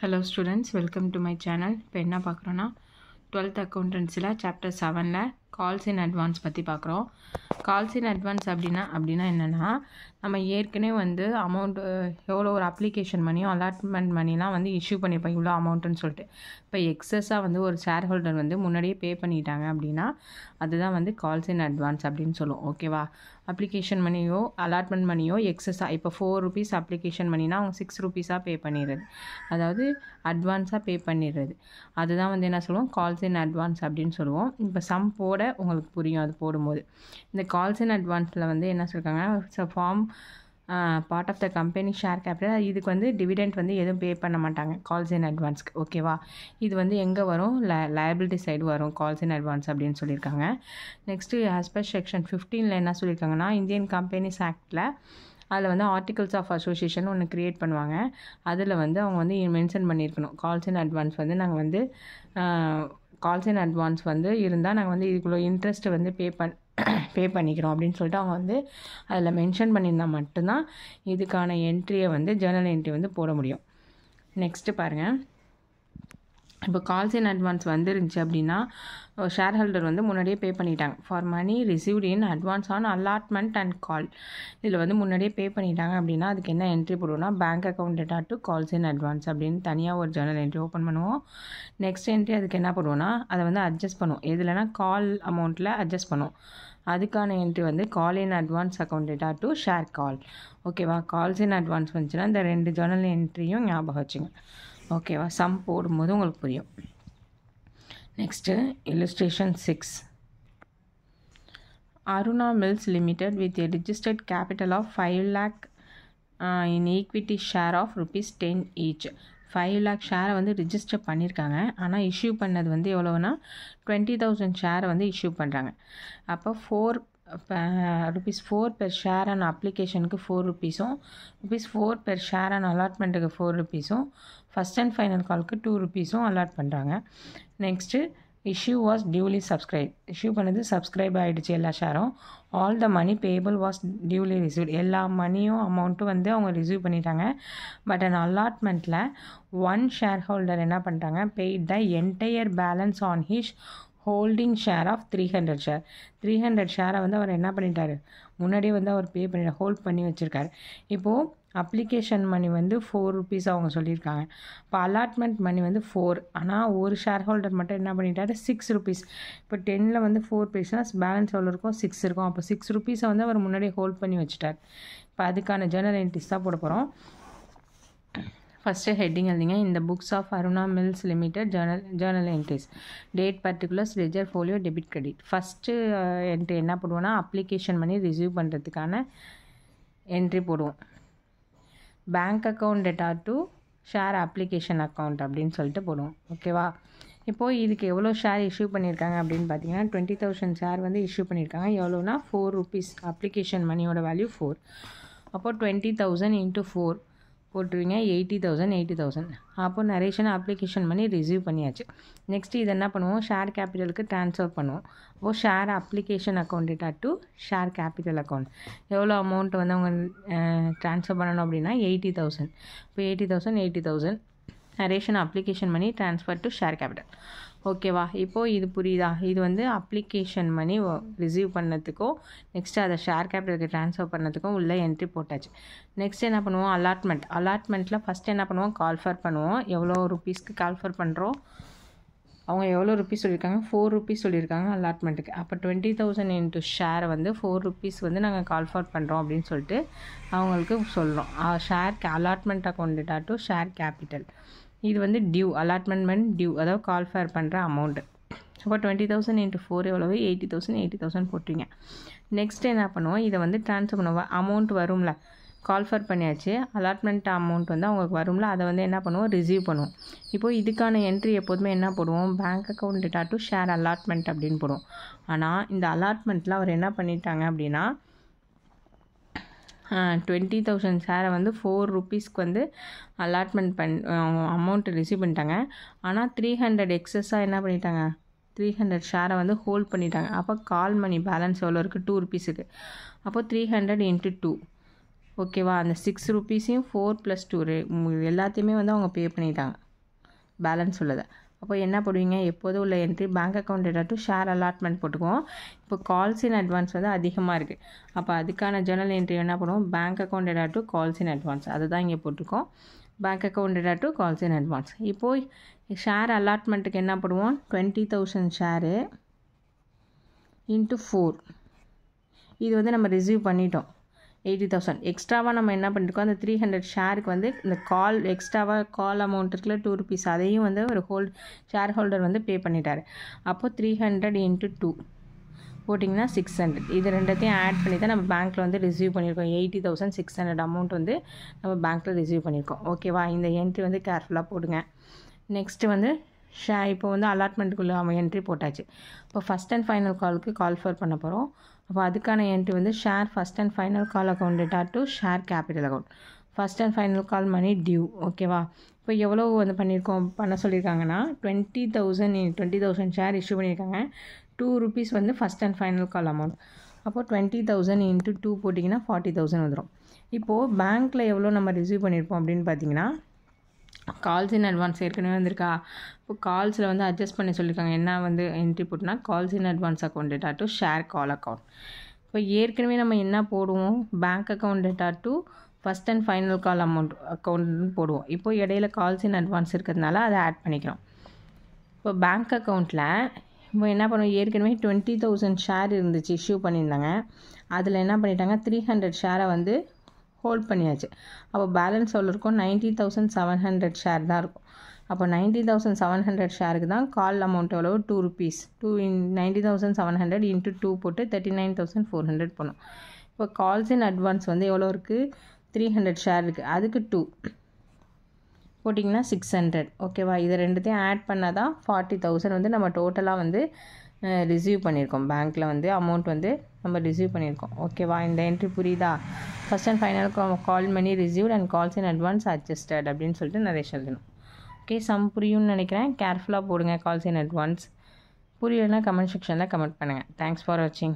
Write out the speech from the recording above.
Hello students, welcome to my channel. இப்போ என்ன பார்க்குறோன்னா 12th accountancyல chapter 7ல calls in advance பற்றி பார்க்குறோம். calls in advance அப்படின்னா என்னென்னா நம்ம ஏற்கனவே வந்து அமௌண்ட் எவ்வளோ ஒரு அப்ளிகேஷன் மணியோ அலாட்மெண்ட் மணிலாம் வந்து இஷ்யூ பண்ணியிருப்போம் இவ்வளோ அமௌண்ட்டுன்னு சொல்லிட்டு. இப்போ எக்ஸஸாக வந்து ஒரு ஷேர் ஹோல்டர் வந்து முன்னாடியே பே பண்ணிட்டாங்க அப்படின்னா அதுதான் வந்து கால்ஸ் இன் அட்வான்ஸ் அப்படின்னு சொல்லுவோம். ஓகேவா? அப்ளிகேஷன் மணியோ அலாட்மெண்ட் மணியோ எக்ஸஸாக இப்போ 4 rupees அப்ளிகேஷன் மணினா அவங்க 6 rupees பே பண்ணிடுறது, அதாவது அட்வான்ஸாக பே பண்ணிடுறது. அதுதான் வந்து என்ன சொல்லுவோம், கால்ஸ் இன் அட்வான்ஸ் அப்படின்னு சொல்லுவோம். இப்போ சம் போட உங்களுக்கு புரியும் அது போடும்போது. இந்த கால்ஸ் இன் அட்வான்ஸில் வந்து என்ன சொல்லியிருக்காங்க, form part of the company share capital. இதுக்கு வந்து டிவிடெண்ட் வந்து எதுவும் பே பண்ண மாட்டாங்க கால்ஸ் இன் அட்வான்ஸ்க்கு. ஓகேவா? இது வந்து எங்கே வரும், லயபிலிட்டி சைடு வரும் கால்ஸ் இன் அட்வான்ஸ் அப்படின்னு சொல்லியிருக்காங்க. நெக்ஸ்ட்டு ஆஸ் பர் செக்ஷன் 15ல் என்ன சொல்லியிருக்காங்கன்னா, இந்தியன் கம்பெனிஸ் ஆக்டில் அதில் வந்து ஆர்டிகல்ஸ் ஆஃப் அசோசியேஷன் ஒன்று க்ரியேட் பண்ணுவாங்க. அதில் வந்து அவங்க வந்து மென்ஷன் பண்ணியிருக்கணும் கால்ஸ் இன் அட்வான்ஸ் வந்து நாங்கள் வந்து கால்ஸ் இன் அட்வான்ஸ் வந்து இருந்தால் நாங்கள் வந்து இதுக்குள்ள இன்ட்ரெஸ்ட்டு வந்து பே பண்ணிக்கிறோம் அப்படின்னு சொல்லிட்டு அவங்க வந்து அதில் மென்ஷன் பண்ணியிருந்தால் மட்டும்தான் இதுக்கான என்ட்ரியை வந்து ஜேர்னல் என்ட்ரி வந்து போட முடியும். நெக்ஸ்ட்டு பாருங்கள், இப்போ கால்ஸ் இன் அட்வான்ஸ் வந்துருந்துச்சு அப்படின்னா ஷேர் ஹோல்டர் வந்து முன்னாடியே பே பண்ணிட்டாங்க. For money received in advance on allotment and call. இதில் வந்து முன்னாடியே பே பண்ணிட்டாங்க அப்படின்னா அதுக்கு என்ன என்ட்ரி போடுவோம்னா, bank account data to calls in advance அப்படின்னு தனியாக ஒரு ஜேர்னல் என்ட்ரி ஓப்பன் பண்ணுவோம். நெக்ஸ்ட் என்ட்ரி அதுக்கு என்ன பண்ணுவோம்னா, அதை வந்து அட்ஜஸ்ட் பண்ணுவோம். எதுலனா கால் அமௌண்ட்டில் அட்ஜஸ்ட் பண்ணுவோம். அதுக்கான என்ட்ரி வந்து call in advance account data to share call. ஓகேவா? கால்ஸ் இன் அட்வான்ஸ் வந்துச்சுன்னா இந்த 2 ஜேர்னல் என்ட்ரியும் ஞாபகம் வச்சுங்க. ஓகேவா? சம் போடும்போது உங்களுக்கு புரியும். Next illustration 6. Aruna Mills Limited with a registered capital of 5 lakh in equity share of ₹10 each. 5 lakh ஷேரை வந்து ரிஜிஸ்டர் பண்ணியிருக்காங்க. ஆனால் இஷ்யூ பண்ணது வந்து எவ்வளோனா 20,000 ஷேரை வந்து இஷ்யூ பண்ணுறாங்க. அப்போ ₹4 பெர் ஷேர் ஆன் அப்ளிகேஷனுக்கு ₹4, ₹4 பெர் ஷேர் ஆன் அலாட்மெண்ட்டுக்கு ₹4, ஃபஸ்ட் அண்ட் ஃபைனல் கால்க்கு ₹2 அலாட் பண்ணுறாங்க. Next issue was duly subscribe. Issue பண்ணது சப்ஸ்கிரைப் ஆகிடுச்சு எல்லா ஷேரும். All the money payable was duly received. எல்லா மணியும் அமௌண்ட்டும் வந்து அவங்க ரிசீவ் பண்ணிட்டாங்க. பட் அண்ட் அலாட்மெண்ட்டில் ஒன் ஷேர் ஹோல்டர் என்ன பண்ணிட்டாங்க, paid the entire balance on his holding share of 300 share. 300 ஷேரை வந்து அவர் என்ன பண்ணிட்டார், முன்னாடியே வந்து அவர் பே பண்ணி ஹோல்ட் பண்ணி வச்சுருக்காரு. இப்போது அப்ளிகேஷன் மணி வந்து ₹4 அவங்க சொல்லியிருக்காங்க. இப்போ அலாட்மெண்ட் மணி வந்து 4, ஆனால் ஒரு ஷேர் ஹோல்டர் மட்டும் என்ன பண்ணிட்டாரு, ₹6. இப்போ 10ல் வந்து 4 பைசா பேலன்ஸ் எவ்வளோ இருக்கும், 6 இருக்கும். அப்போ ₹6 வந்து அவர் முன்னாடியே ஹோல்ட் பண்ணி வச்சுட்டார். இப்போ அதுக்கான ஜேர்னல் என்ட்ரிஸ் தான் போட போகிறோம். ஃபஸ்ட்டு ஹெட்டிங் எழுதிங்க, இந்த books of Aruna mills limited journal entries, date particulars, ledger, folio, debit, credit. First entry என்ன போடுவோன்னா, அப்ளிகேஷன் பண்ணி ரிசீவ் பண்ணுறதுக்கான என்ட்ரி போடுவோம். Bank account data to share application account அப்படின்னு சொல்லிட்டு போடுவோம். ஓகேவா? இப்போது இதுக்கு எவ்வளோ ஷேர் இஷ்யூ பண்ணியிருக்காங்க அப்படின்னு பார்த்தீங்கன்னா 20,000 ஷேர் வந்து இஷ்யூ பண்ணியிருக்காங்க. எவ்வளோனா ₹4. அப்ளிகேஷன் மணியோட வேல்யூ 4. அப்போது 20,000 × 4 போட்டுருவீங்க, 80,000. அப்போது நரேஷன் அப்ளிகேஷன் பண்ணி ரிசீவ் பண்ணியாச்சு. நெக்ஸ்ட்டு இது என்ன பண்ணுவோம், ஷேர் கேபிட்டலுக்கு ட்ரான்ஸ்ஃபர் பண்ணுவோம். அப்போது share application account data to share capital account. எவ்வளோ அமௌண்ட் வந்து அவங்க ட்ரான்ஸ்ஃபர் பண்ணணும் அப்படின்னா 80,000. இப்போ 80,000 நரேஷன் அப்ளிகேஷன் பண்ணி ட்ரான்ஸ்ஃபர் டு ஷேர் கேபிட்டல். ஓகேவா? இப்போது இது புரியுதா? இது வந்து அப்ளிகேஷன் மணி ரிசீவ் பண்ணதுக்கும் நெக்ஸ்ட்டு அதை ஷேர் கேபிட்டலுக்கு ட்ரான்ஸ்ஃபர் பண்ணதுக்கும் உள்ள என்ட்ரி போட்டாச்சு. நெக்ஸ்ட் என்ன பண்ணுவோம், அலாட்மெண்ட்டில் ஃபஸ்ட்டு என்ன பண்ணுவோம், கால்ஃபர் பண்ணுவோம். எவ்வளோ ருபீஸ்க்கு கால்ஃபர் பண்ணுறோம், அவங்க எவ்வளோ ருபீஸ் சொல்லியிருக்காங்க, ₹4 சொல்லியிருக்காங்க அலாட்மெண்ட்டுக்கு. அப்போ 20,000 × ஷேரை வந்து ₹4 வந்து நாங்கள் கால்ஃபர் பண்ணுறோம் அப்படின்னு சொல்லிட்டு அவங்களுக்கு சொல்கிறோம். Share allotment account data to share capital. இது வந்து டியூ, அலாட்மெண்ட் டியூ, அதாவது கால்ஃபர் பண்ணுற அமௌண்ட்டு. அப்போ 20,000 × 4 எவ்வளவு, 80,000 போட்டுருங்க. நெக்ஸ்ட் என்ன பண்ணுவோம், இதை வந்து ட்ரான்ஸ்ஃபர் பண்ணுவோம். அமௌண்ட் வரும்ல, கால்ஃபர் பண்ணியாச்சு, அலாட்மெண்ட் அமௌண்ட் வந்து அவங்களுக்கு வரும்ல, அதை வந்து என்ன பண்ணுவோம், ரிசீவ் பண்ணுவோம். இப்போது இதுக்கான என்ட்ரி எப்போதுமே என்ன போடுவோம், bank account data to share allotment அப்படின்னு போடுவோம். ஆனால் இந்த அலாட்மெண்ட்டில் அவர் என்ன பண்ணிட்டாங்க அப்படின்னா 20,000 ஷேரை வந்து ₹4 வந்து அலாட்மெண்ட் அமௌண்ட்டு ரிசீவ் பண்ணிட்டாங்க. ஆனால் 300 எக்ஸஸாக என்ன பண்ணிட்டாங்க, 300 ஷேரை வந்து ஹோல்ட் பண்ணிட்டாங்க. அப்போ கால் மணி பேலன்ஸ் எவ்வளோ இருக்குது, ₹2. அப்போ 300 × 2. ஓகேவா? அந்த ₹6 4 + 2 எல்லாத்தையுமே வந்து அவங்க பே பண்ணிட்டாங்க. பேலன்ஸ் உள்ளது. அப்போ என்ன போடுவீங்க, எப்போதும் உள்ள entry bank account data to share allotment போட்டுக்குவோம். இப்போ கால்ஸ் இன் அட்வான்ஸ் வந்து அதிகமாக இருக்குது. அப்போ அதுக்கான ஜேர்னல் என்ட்ரி என்ன பண்ணுவோம், bank account data to calls in advance அதுதான் இங்கே போட்டிருக்கோம். Bank account data to calls in advance. இப்போது ஷேர் அலாட்மெண்ட்டுக்கு என்ன பண்ணுவோம், 20,000 ஷேரு இன்ட்டு 4. இது வந்து நம்ம ரிசீவ் பண்ணிட்டோம் 80,000. எக்ஸ்ட்ராவாக நம்ம என்ன பண்ணியிருக்கோம், அந்த 300 ஷேருக்கு வந்து இந்த எக்ஸ்ட்ராவாக கால் அமௌண்ட் இருக்குல்ல ₹2 அதையும் வந்து ஒரு ஷேர் ஹோல்டர் வந்து பே பண்ணிட்டார். அப்போது 300 × 2 போட்டிங்கன்னா 600. இது ரெண்டத்தையும் ஆட் பண்ணி தான் நம்ம பேங்க்கில் வந்து ரிசீவ் பண்ணியிருக்கோம். 80,600 அமௌண்ட் வந்து நம்ம பேங்க்கில் ரிசீவ் பண்ணியிருக்கோம். ஓகேவா, இந்த என்ட்ரி வந்து கேர்ஃபுல்லாக போடுங்க. நெக்ஸ்ட்டு வந்து இப்போ வந்து அலாட்மெண்ட்டுக்குள்ளே என்ட்ரி போட்டாச்சு. இப்போ ஃபஸ்ட் அண்ட் ஃபைனல் காலுக்கு கால் ஃபார் பண்ண போகிறோம். அப்போ அதுக்கான என்ட்ரி வந்து share first and final call account data to share capital account. First and final call money due. ஓகேவா, இப்போ எவ்வளோ வந்து பண்ண சொல்லியிருக்காங்கன்னா 20,000 ஷேர் இஷ்யூ பண்ணியிருக்காங்க. ₹2 வந்து first and final call amount. அப்போது 20,000 × 2 போட்டிங்கன்னா 40,000 வந்துடும். இப்போது பேங்க்கில் எவ்வளோ நம்ம ரிசீவ் பண்ணியிருப்போம் அப்படின்னு பார்த்தீங்கன்னா, கால்ஸ் இன் அட்வான்ஸ் ஏற்கனவே வந்திருக்கா. இப்போ கால்ஸில் வந்து அட்ஜஸ்ட் பண்ணி சொல்லியிருக்காங்க. என்ன வந்து என்ட்ரி போட்டுனா calls in advance account data to share call account. இப்போ ஏற்கனவே நம்ம என்ன போடுவோம், bank account data to first and final call amount அக்கௌண்ட்னு போடுவோம். இப்போ இடையில கால்ஸ் இன் அட்வான்ஸ் இருக்கிறதுனால அதை ஆட் பண்ணிக்கிறோம். இப்போ பேங்க் அக்கௌண்ட்டில் இப்போ என்ன பண்ணுவோம், ஏற்கனவே 20,000 ஷேர் இருந்துச்சு இஷ்யூ பண்ணியிருந்தாங்க. அதில் என்ன பண்ணிட்டாங்க, 300 ஷேரை வந்து ஹோல்ட் பண்ணியாச்சு. அப்போ பேலன்ஸ் எவ்வளோ இருக்கும், 90,700 ஷேர் தான் இருக்கும். அப்போ 90,700 ஷேருக்கு தான் கால் அமௌண்ட் எவ்வளோ, ₹2. 90,700 × 2 போட்டு 39,400 போடணும். இப்போ கால்ஸ் இன் அட்வான்ஸ் வந்து எவ்வளோ இருக்குது, 300 ஷேர் இருக்குது, அதுக்கு 2 போட்டிங்கன்னா 600. ஓகேவா, இது ரெண்டுத்தையும் ஆட் பண்ணால் தான் 40,000 வந்து நம்ம டோட்டலாக வந்து ரிசீவ் பண்ணியிருக்கோம். பேங்க்கில் வந்து அமௌண்ட் வந்து நம்ம ரிசீவ் பண்ணியிருக்கோம். ஓகேவா, இந்த என்ட்ரி புரியுதா, first and final call money received and calls in advance adjusted அப்படின்னு சொல்லிட்டு நிறைய சொல்லணும். ஓகே, சம் புரியும்னு நினைக்கிறேன். கேர்ஃபுல்லாக போடுங்க கால்ஸ் இன் அட்வான்ஸ். புரியலைன்னா கமெண்ட் செக்ஷனில் கமெண்ட் பண்ணுங்கள். தேங்க்ஸ் ஃபார் வாட்சிங்.